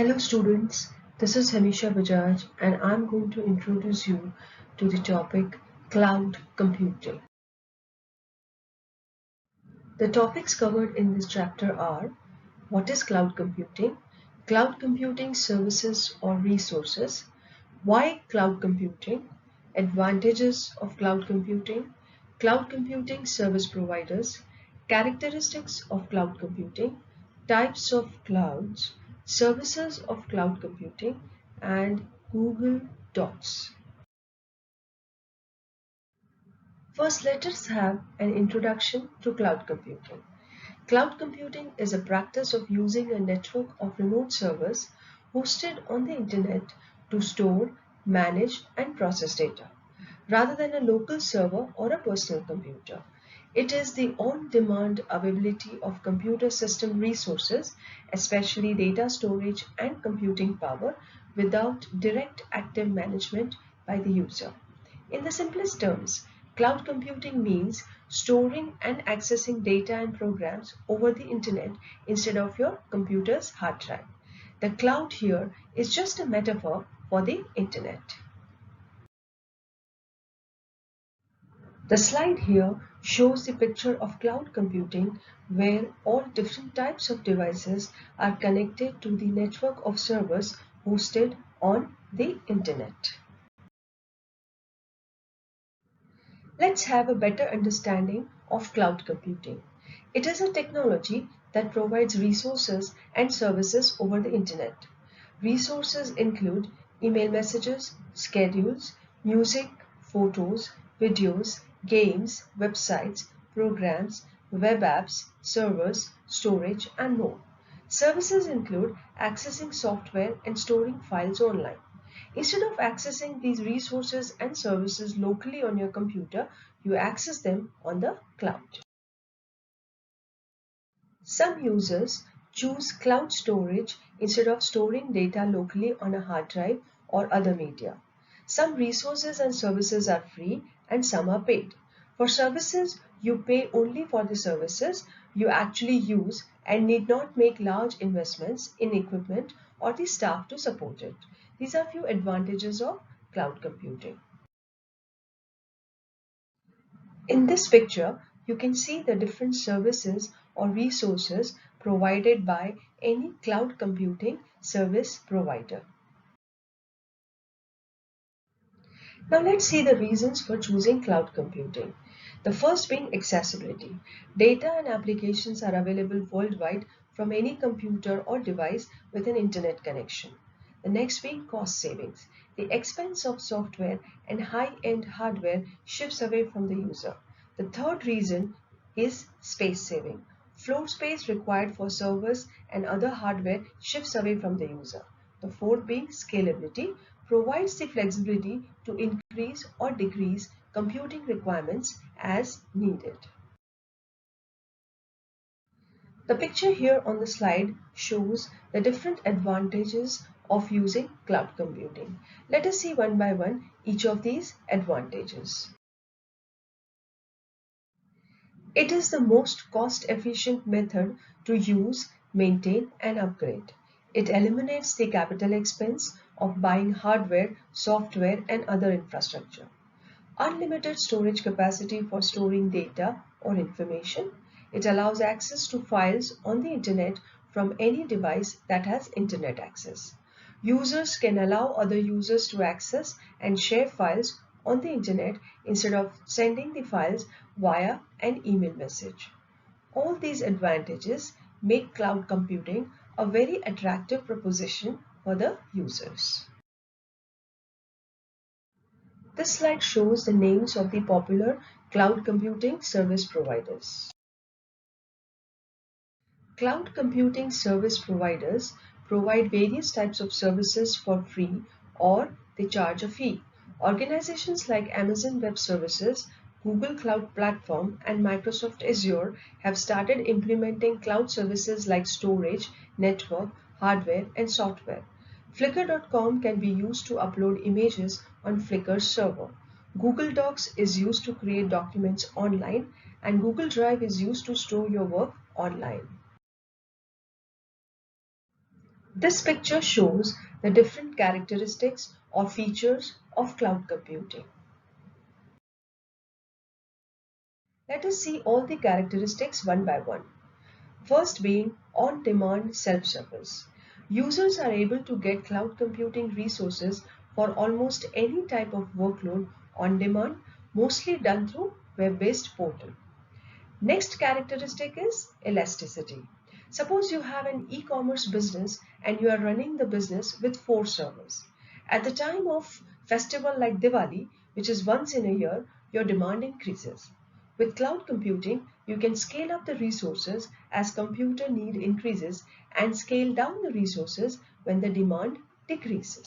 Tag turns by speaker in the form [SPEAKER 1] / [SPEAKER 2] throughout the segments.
[SPEAKER 1] Hello students, this is Hamisha Bajaj and I'm going to introduce you to the topic cloud computing. The topics covered in this chapter are: what is cloud computing services or resources, why cloud computing, advantages of cloud computing service providers, characteristics of cloud computing, types of clouds, services of cloud computing, and Google Docs. First, let us have an introduction to cloud computing. Cloud computing is a practice of using a network of remote servers hosted on the internet to store, manage, and process data, rather than a local server or a personal computer. It is the on-demand availability of computer system resources, especially data storage and computing power, without direct active management by the user. In the simplest terms, cloud computing means storing and accessing data and programs over the internet instead of your computer's hard drive. The cloud here is just a metaphor for the internet. The slide here shows the picture of cloud computing where all different types of devices are connected to the network of servers hosted on the internet. Let's have a better understanding of cloud computing. It is a technology that provides resources and services over the internet. Resources include email messages, schedules, music, photos, videos, games, websites, programs, web apps, servers, storage, and more. Services include accessing software and storing files online. Instead of accessing these resources and services locally on your computer, you access them on the cloud. Some users choose cloud storage instead of storing data locally on a hard drive or other media. Some resources and services are free and some are paid. For services, you pay only for the services you actually use and need not make large investments in equipment or the staff to support it. These are few advantages of cloud computing. In this picture, you can see the different services or resources provided by any cloud computing service provider. Now let's see the reasons for choosing cloud computing. The first being accessibility. Data and applications are available worldwide from any computer or device with an internet connection. The next being cost savings. The expense of software and high-end hardware shifts away from the user. The third reason is space saving. Floor space required for servers and other hardware shifts away from the user. The fourth being scalability, provides the flexibility to increase or decrease computing requirements as needed. The picture here on the slide shows the different advantages of using cloud computing. Let us see one by one each of these advantages. It is the most cost-efficient method to use, maintain, and upgrade. It eliminates the capital expense of buying hardware, software, and other infrastructure. Unlimited storage capacity for storing data or information. It allows access to files on the internet from any device that has internet access. Users can allow other users to access and share files on the internet instead of sending the files via an email message. All these advantages make cloud computing a very attractive proposition for the users. This slide shows the names of the popular cloud computing service providers. Cloud computing service providers provide various types of services for free or they charge a fee. Organizations like Amazon Web Services, Google Cloud Platform, and Microsoft Azure have started implementing cloud services like storage, network, hardware, and software. Flickr.com can be used to upload images on Flickr's server. Google Docs is used to create documents online, and Google Drive is used to store your work online. This picture shows the different characteristics or features of cloud computing. Let us see all the characteristics one by one. First being on-demand self-service. Users are able to get cloud computing resources for almost any type of workload on demand, mostly done through web-based portal. Next characteristic is elasticity. Suppose you have an e-commerce business and you are running the business with 4 servers. At the time of festival like Diwali, which is once in a year, your demand increases. With cloud computing, you can scale up the resources as computer need increases and scale down the resources when the demand decreases.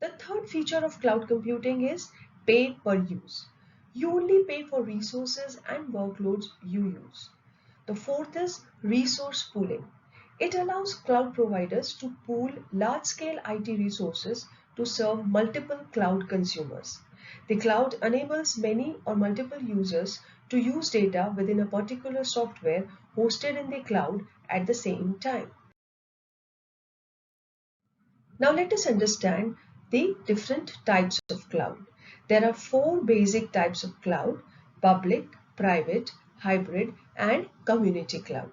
[SPEAKER 1] The third feature of cloud computing is pay per use. You only pay for resources and workloads you use. The fourth is resource pooling. It allows cloud providers to pool large-scale IT resources to serve multiple cloud consumers. The cloud enables many or multiple users to use data within a particular software hosted in the cloud at the same time. Now let us understand the different types of cloud. There are 4 basic types of cloud: public, private, hybrid, and community cloud.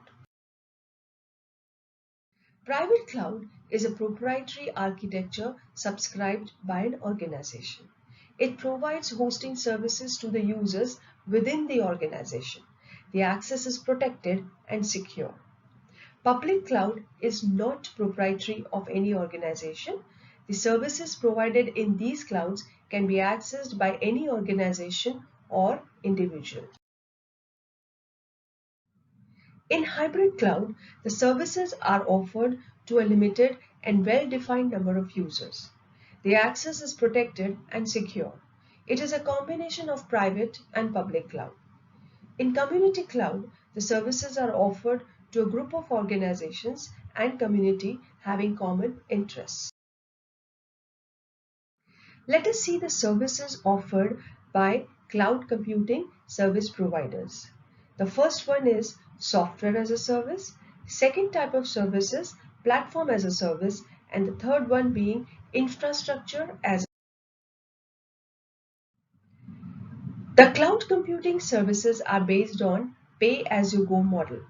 [SPEAKER 1] Private cloud is a proprietary architecture subscribed by an organization. It provides hosting services to the users within the organization. The access is protected and secure. Public cloud is not proprietary of any organization. The services provided in these clouds can be accessed by any organization or individual. In hybrid cloud, the services are offered to a limited and well-defined number of users. The access is protected and secure. It is a combination of private and public cloud. In community cloud, the services are offered to a group of organizations and community having common interests. Let us see the services offered by cloud computing service providers. The first one is software as a service. Second type of service is platform as a service, and the third one being infrastructure as a service. The cloud computing services are based on pay-as-you-go model.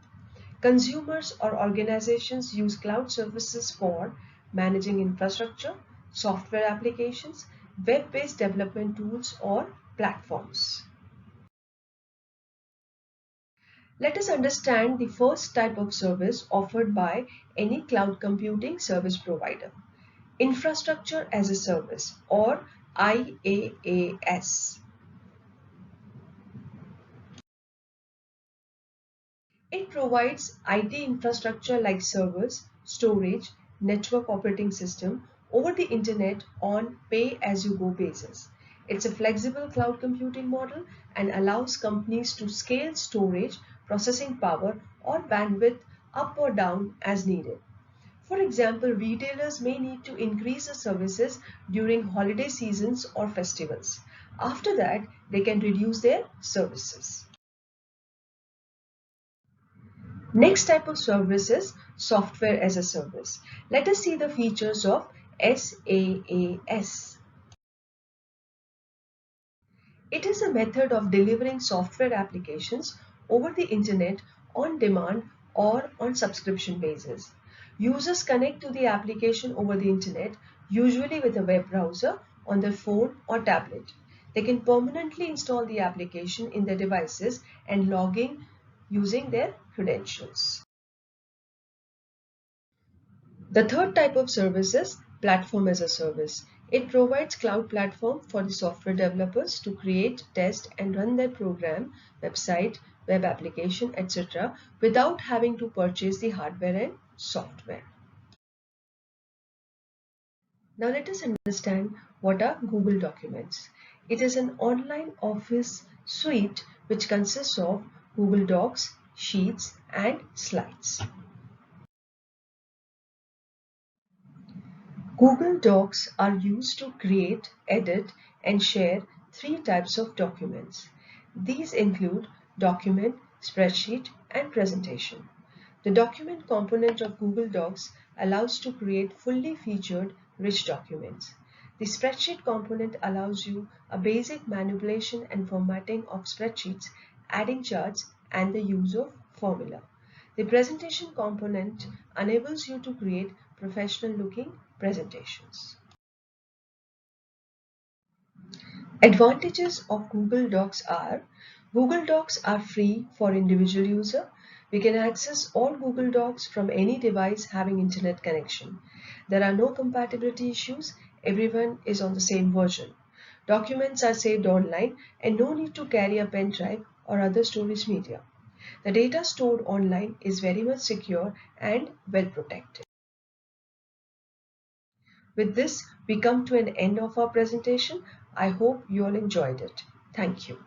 [SPEAKER 1] Consumers or organizations use cloud services for managing infrastructure, software applications, web-based development tools, or platforms. Let us understand the first type of service offered by any cloud computing service provider: infrastructure as a service, or IaaS. It provides IT infrastructure like servers, storage, network operating system over the internet on pay-as-you-go basis. It's a flexible cloud computing model and allows companies to scale storage, processing power, or bandwidth up or down as needed. For example, retailers may need to increase the services during holiday seasons or festivals. After that, they can reduce their services. Next type of service is software as a service. Let us see the features of SaaS. It is a method of delivering software applications over the internet on demand or on subscription basis. Users connect to the application over the internet, usually with a web browser on their phone or tablet. They can permanently install the application in their devices and log in using their credentials. The third type of service is platform as a service. It provides cloud platform for the software developers to create, test, and run their program, website, web application, etc. without having to purchase the hardware and software. Now let us understand what are Google Documents. It is an online office suite which consists of Google Docs, Sheets, and Slides. Google Docs are used to create, edit, and share 3 types of documents. These include document, spreadsheet, and presentation. The document component of Google Docs allows to create fully featured, rich documents. The spreadsheet component allows you a basic manipulation and formatting of spreadsheets, adding charts, and the use of formula. The presentation component enables you to create professional looking presentations. Advantages of Google Docs are: Google Docs are free for individual user. We can access all Google Docs from any device having internet connection. There are no compatibility issues. Everyone is on the same version. Documents are saved online and no need to carry a pen drive or other storage media. The data stored online is very much secure and well protected. With this, we come to an end of our presentation. I hope you all enjoyed it. Thank you.